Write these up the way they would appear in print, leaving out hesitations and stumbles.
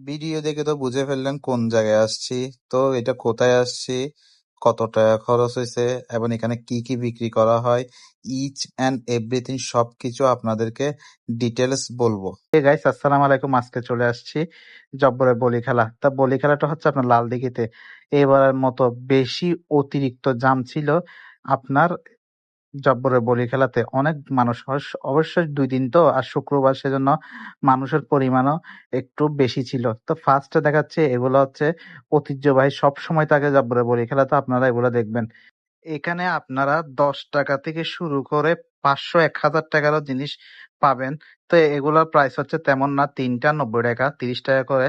Video দেখে তো বুঝে ফেললেন কোন জায়গায় আসছি। তো এটা কোথায় আসছি, কত টাকা খরচ হয়েছে এবং এখানে কি কি বিক্রি করা হয়, ইচ অ্যান্ড এভরিথিং সবকিছু আপনাদেরকে ডিটেলস বলবো। গাইস, আসসালামু আলাইকুম। আজকে চলে আসছি জব্বরের বলি খেলা। তা বলি খেলাটা হচ্ছে আপনার লালদিঘিতে। এবারের মতো বেশি অতিরিক্ত জাম ছিল আপনার জব্বরের বলি খেলাতে। অনেক মানুষ অবশ্যই 2 দিন তো, আর শুক্রবার, সেজন্য মানুষের পরিমাণও একটু বেশি ছিল। তো ফার্স্টে দেখাচ্ছে এগুলো হচ্ছে ঐতিহ্যবাহী, সব সময় থাকে জব্বরের বলি খেলা, তো আপনারা এগুলো দেখবেন। এখানে আপনারা 10 টাকা থেকে শুরু করে 500-1000 টাকারও জিনিস পাবেন। তো এগুলোর প্রাইস হচ্ছে তেমন না, 3টা 90 টাকা, 30 টাকা করে।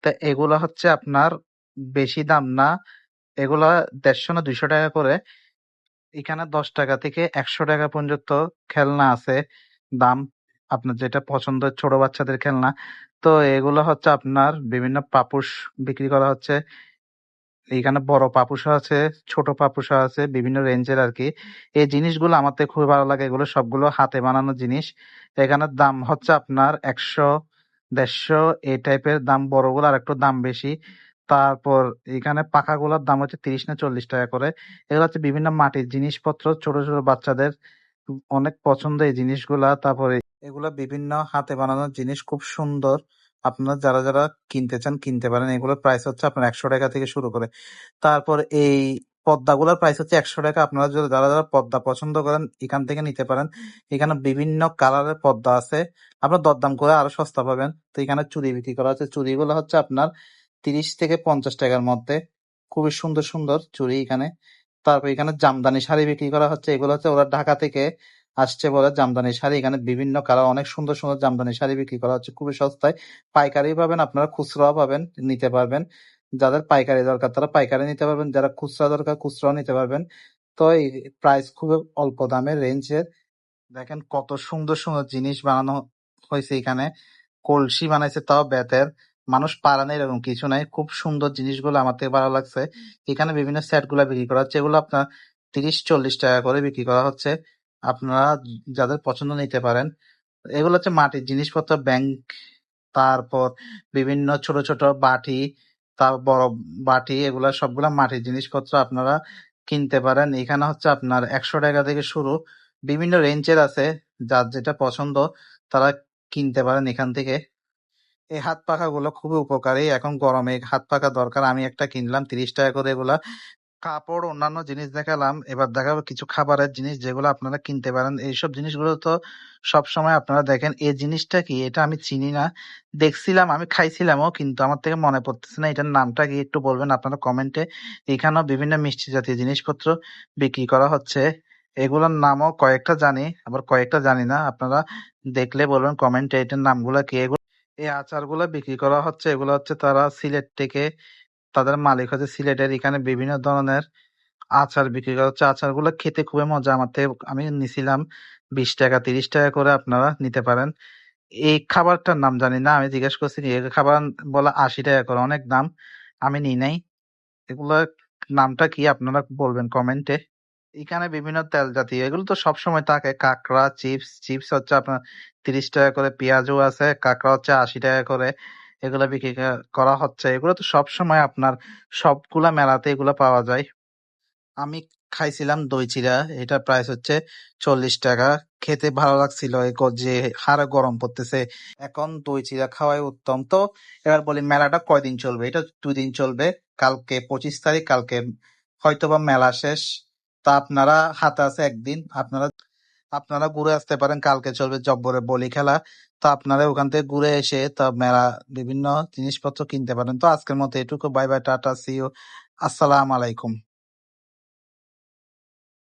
তো এগুলো হচ্ছে আপনার বেশি দাম না, এগুলা 150 না 200 টাকা করে। এখানে 10 টাকা থেকে 100 টাকা পর্যন্ত খেলনা আছে দাম, আপনার যেটা পছন্দের ছোট বাচ্চাদের খেলনা। তো এগুলো হচ্ছে আপনার বিভিন্ন পাপুস বিক্রি করা হচ্ছে। এইখানে বড় পাপুসও আছে, ছোট পাপুসও আছে, বিভিন্ন রেঞ্জের আর কি। এই জিনিসগুলো আমার তো খুবই ভালো লাগে, এগুলো সবগুলো হাতে বানানো জিনিস। এখানে দাম হচ্ছে আপনার 100, 150 এই টাইপের দাম, বড়গুলো আর একটু দাম বেশি। তারপর এখানে পাখাগুলোর দাম হচ্ছে 30 না 40 টাকা করে। এগুলো হচ্ছে বিভিন্ন মাটির জিনিসপত্র, ছোট ছোট বাচ্চাদের অনেক পছন্দ এই জিনিসগুলা। তারপরে এগুলা বিভিন্ন হাতে বানানো জিনিস, খুব সুন্দর। আপনারা যারা যারা কিনতে চান কিনতে পারেন। এগুলোর প্রাইস হচ্ছে আপনার 100 টাকা থেকে শুরু করে। তারপর এই পর্দাগুলোর প্রাইস হচ্ছে 100 টাকা। আপনারা যারা যারা পর্দা পছন্দ করেন এখান থেকে নিতে পারেন। এখানে বিভিন্ন কালারের পর্দা আছে, আপনার দরদাম করে আরো সস্তা পাবেন। তো এখানে চুড়ি বিক্রি করা হচ্ছে, চুড়িগুলো হচ্ছে আপনার 30 থেকে 50 টাকার মধ্যে। খুবই সুন্দর সুন্দর চুড়ি এখানে। তারপর এখানে জামদানি শাড়ি বিক্রি করা হচ্ছে, এগুলো হচ্ছে ওরা ঢাকা থেকে আসছে বলে জামদানি শাড়ি। এখানে বিভিন্ন কালার, অনেক সুন্দর সুন্দর জামদানি শাড়ি বিক্রি করা হচ্ছে খুবই সস্তায়। পাইকারি পাবেন, আপনারা খুচরাও পাবেন, নিতে পারবেন। যাদের পাইকারি দরকার তারা পাইকারি নিতে পারবেন, যারা খুচরা দরকার খুচরাও নিতে পারবেন। তো এই প্রাইস খুবই অল্প দামের রেঞ্জের। দেখেন কত সুন্দর সুন্দর জিনিস বানানো হয়েছে এখানে। কলসি বানাইছে, তাও বেতের। মানুষ পারে না এরকম কিছু নাই, খুব সুন্দর জিনিসগুলো আমার থেকে ভালো লাগছে। এখানে বিভিন্ন সেট গুলা বিক্রি করা হচ্ছে, এগুলো আপনার 30-40 টাকা করে বিক্রি করা হচ্ছে। আপনারা যাদের পছন্দ নিতে পারেন। এগুলো হচ্ছে মাটির জিনিসপত্র, ব্যাংক, তারপর বিভিন্ন ছোট ছোট বাটি, তার বড় বাটি, এগুলা সবগুলা মাটির জিনিসপত্র আপনারা কিনতে পারেন। এখানে হচ্ছে আপনার 100 টাকা থেকে শুরু, বিভিন্ন রেঞ্জের আছে। যার যেটা পছন্দ তারা কিনতে পারেন এখান থেকে। এই হাত পাখা গুলো খুবই উপকারী, এখন গরমে হাত পাখা দরকার। আমি একটা কিনলাম 30 টাকা করে। এগুলা কাপড়, অন্যান্য জিনিস দেখালাম, এবার দেখাবো কিছু খাবারের জিনিস যেগুলো আপনারা কিনতে পারেন। এইসব জিনিসগুলো তো সব সময় আপনারা দেখেন। এই জিনিসটা কি, এটা আমি চিনি না, দেখছিলাম, আমি খাইছিলামও, কিন্তু আমার থেকে মনে পড়তেছে না এটার নামটা কি, একটু বলবেন আপনারা কমেন্টে। এখানেও বিভিন্ন মিষ্টি জাতীয় জিনিসপত্র বিক্রি করা হচ্ছে। এগুলোর নামও কয়েকটা জানি, আবার কয়েকটা জানি না। আপনারা দেখলে বলবেন কমেন্টে এটার নামগুলো কি। এই আচারগুলো বিক্রি করা হচ্ছে, এগুলো হচ্ছে তারা সিলেট থেকে, তাদের মালিক হচ্ছে সিলেটের। এখানে বিভিন্ন ধরনের আচার বিক্রি করা হচ্ছে, আচারগুলো খেতে খুবই মজা। আমার থেকে আমি নিছিলাম 20 টাকা 30 টাকা করে, আপনারা নিতে পারেন। এই খাবারটার নাম জানি না, আমি জিজ্ঞেস করছি এই খাবার বলা 80 টাকা করে, অনেক দাম, আমি নিই নাই। এগুলা নামটা কি আপনারা বলবেন কমেন্টে। এখানে বিভিন্ন তেল জাতীয়, এগুলো তো সবসময় থাকে। কাঁকড়া চিপস, চিপস হচ্ছে আপনার 30 টাকা করে, পেঁয়াজও আছে, কাঁকড়া হচ্ছে 80 টাকা করে। এগুলা বিক্রি করা হচ্ছে। এগুলো তো সবসময় আপনার সবগুলা মেলাতে এগুলা পাওয়া যায়। আমি খাইছিলাম দই চিড়া, এটার প্রাইস হচ্ছে 40 টাকা। খেতে ভালো লাগছিল, যে হাড়ে গরম পড়তেছে, এখন দই চিড়া খাওয়াই উত্তম। তো এবার বলি মেলাটা কয়দিন চলবে। এটা 2 দিন চলবে, কালকে 25 তারিখ, কালকে হয়তোবা মেলা শেষ। তা আপনারা হাতে আছে একদিন, আপনারা আপনারা ঘুরে আসতে পারেন। কালকে চলবে জব্বরের বলি খেলা। তো আপনারা ওখান থেকে ঘুরে এসে তা মেলা বিভিন্ন জিনিসপত্র কিনতে পারেন। তো আজকের মতো এটুকু, bye bye, tata, see you, আসসালাম আলাইকুম।